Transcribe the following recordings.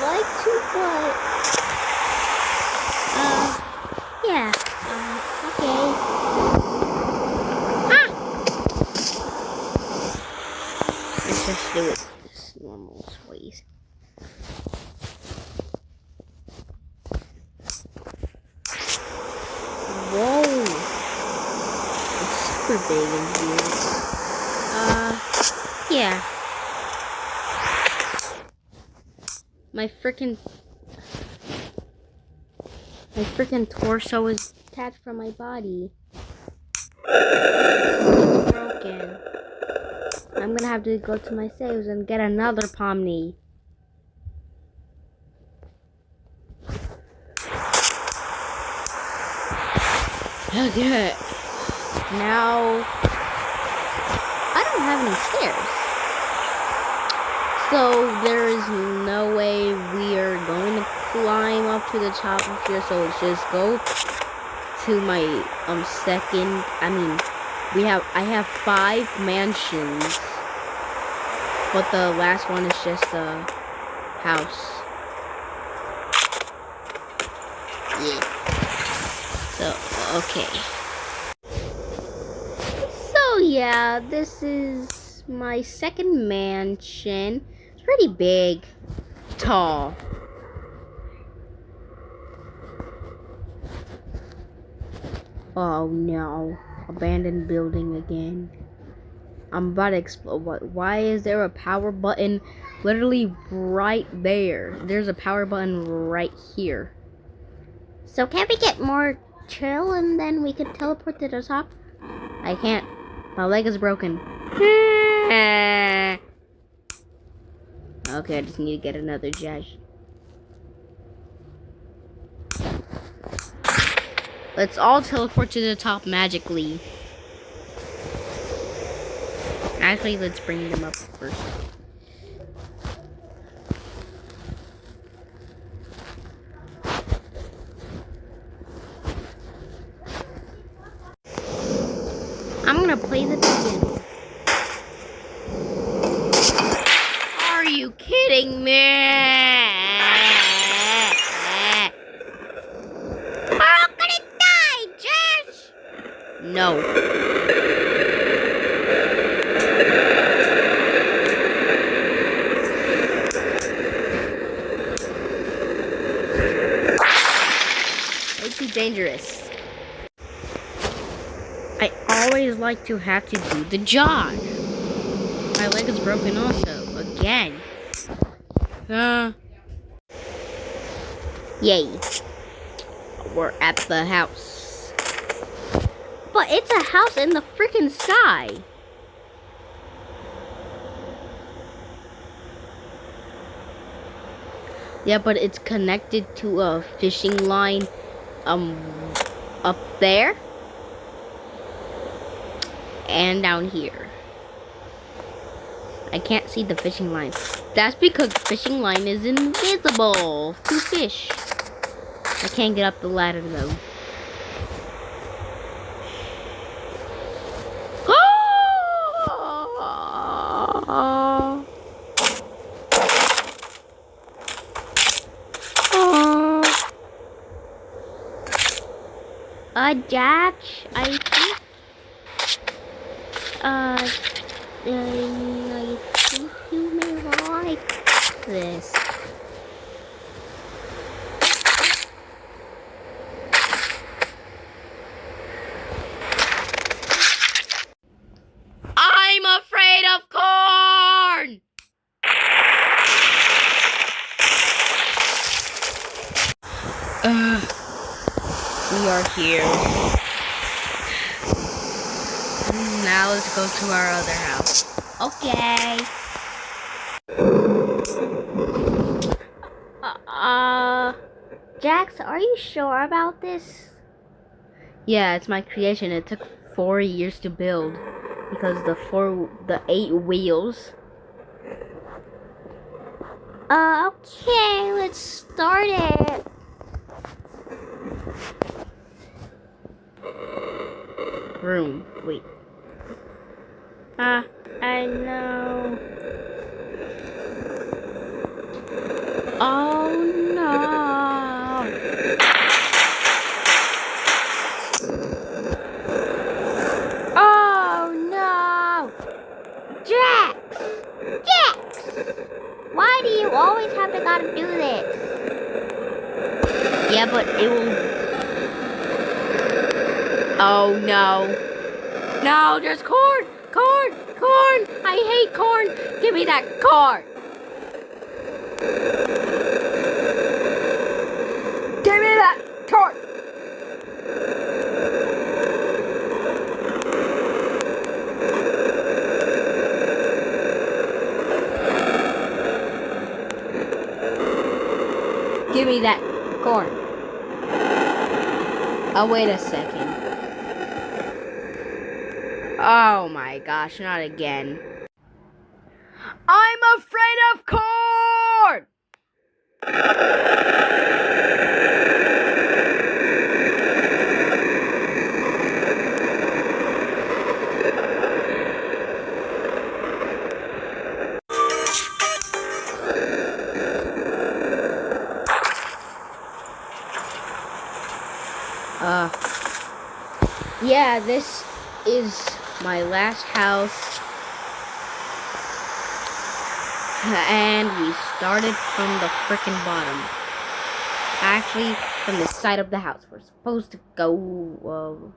like to, but yeah. Okay. Ah! Let's just do it this normal ways. Whoa! It's super big in here. Yeah. My freaking torso is detached from my body. It's broken. I'm gonna have to go to my saves and get another Pomni. Okay. Now, I don't have any stairs. So, there is no way we are going to climb up to the top of here. So, let's just go to my, second. I have 5 mansions. But the last one is just a house. Yeah. So, okay. So, yeah, this is my second mansion. It's pretty big, tall. Oh no, abandoned building again. I'm about to explode. Why is there a power button literally right there? There's a power button right here. So can't we get more chill and then we could teleport to the top? I can't. My leg is broken. Okay, I just need to get another judge. Let's all teleport to the top magically. Actually, let's bring them up first. I'm gonna play the beginning. Are you kidding me? I'm gonna die, Josh! No. Way too dangerous. I always like to have to do the jog. My leg is broken also, again. Yay. We're at the house. But it's a house in the freaking sky. Yeah, but it's connected to a fishing line, up there. And down here. I can't see the fishing line. That's because the fishing line is invisible to fish. I can't get up the ladder though. Jack, I think. I think you may like this. I'm afraid of corn! We are here. Now let's go to our other house. Okay. Jax, are you sure about this? Yeah, it's my creation. It took 4 years to build because the 8 wheels. Okay, let's start it. Room. Wait. I know. Oh no! Oh no! Jax! Jax! Why do you always have to gotta do this? Yeah, but it will... Oh no. No, there's corn! Corn! Corn! I hate corn! Give me that corn! Give me that corn! Give me that corn. Oh, wait a second. Oh my gosh, not again. I'm afraid of corn! Yeah, this is my last house. And we started from the frickin' bottom. Actually, from the side of the house. We're supposed to go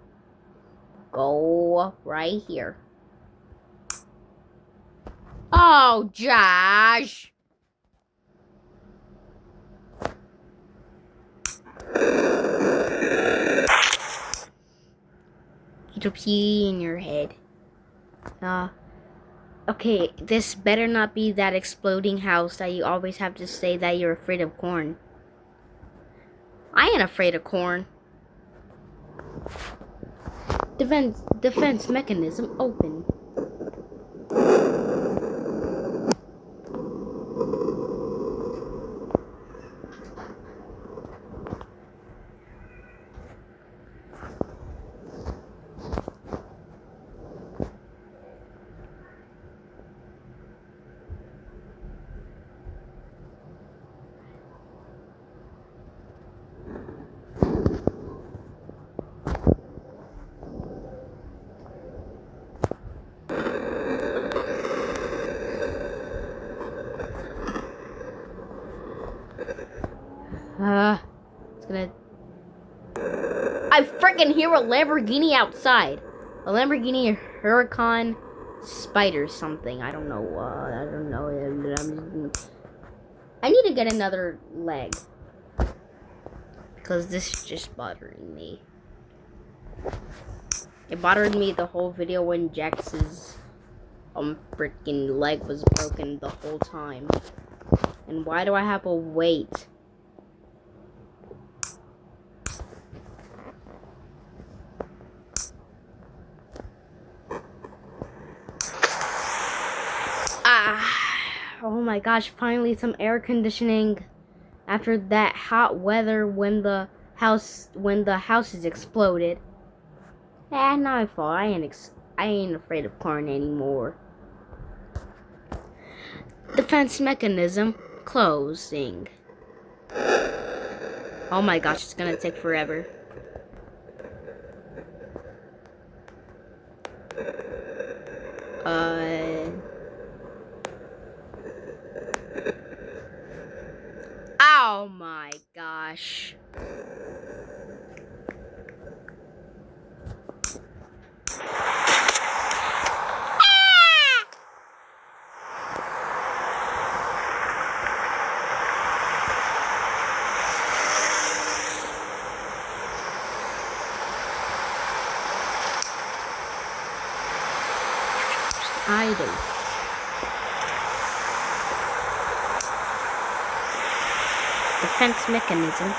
right here. Oh, Josh! It'll pee in your head. Okay, this better not be that exploding house that you always have to say that you're afraid of corn. I ain't afraid of corn. Defense mechanism open. It's gonna... I freaking hear a Lamborghini outside. A Lamborghini Huracan Spider something. I don't know. I need to get another leg. Because this is just bothering me. It bothered me the whole video when Jax's freaking leg was broken the whole time. And why do I have to wait? Oh my gosh, finally some air conditioning after that hot weather when the houses exploded. Not my fault. I ain't afraid of corn anymore. Defense mechanism closing. Oh my gosh, it's gonna take forever. Oh my gosh. Idle. Defense mechanism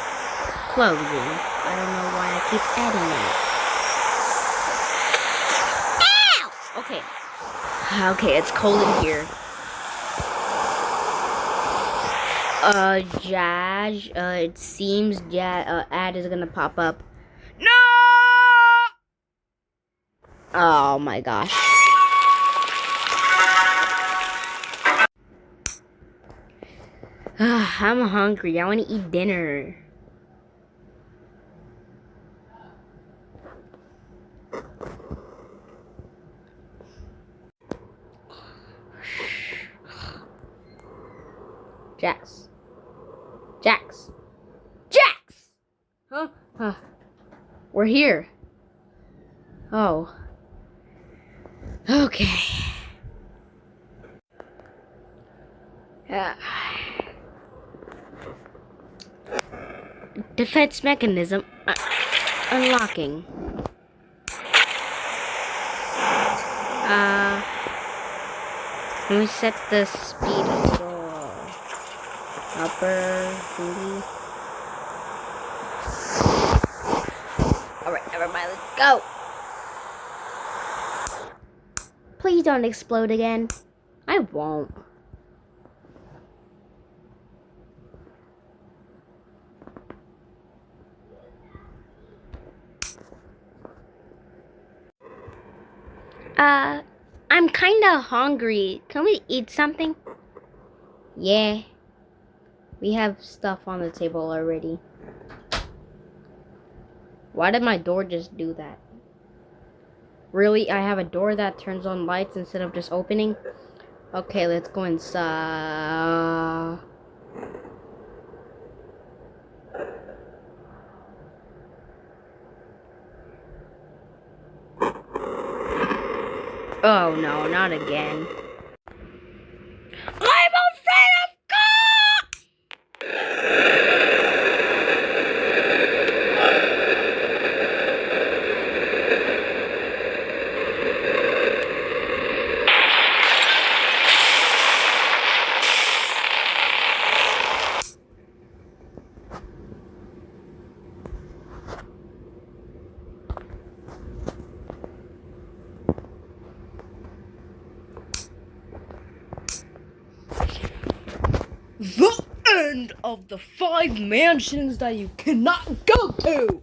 closing. I don't know why I keep adding that. Ow! Okay, it's cold in here. Jaj, it seems ad is gonna pop up. No! Oh my gosh. I'm hungry. I want to eat dinner. Jax. Jax. Jax! Huh? We're here. Oh. Okay. Defense mechanism unlocking. Let me set the speed to upper duty. Alright, never mind, let's go. Please don't explode again. I won't. I'm kinda hungry. Can we eat something? Yeah. We have stuff on the table already. Why did my door just do that? Really? I have a door that turns on lights instead of just opening? Okay, let's go inside. Oh no, not again. I'm afraid of cops! The end of the 5 mansions that you cannot go to!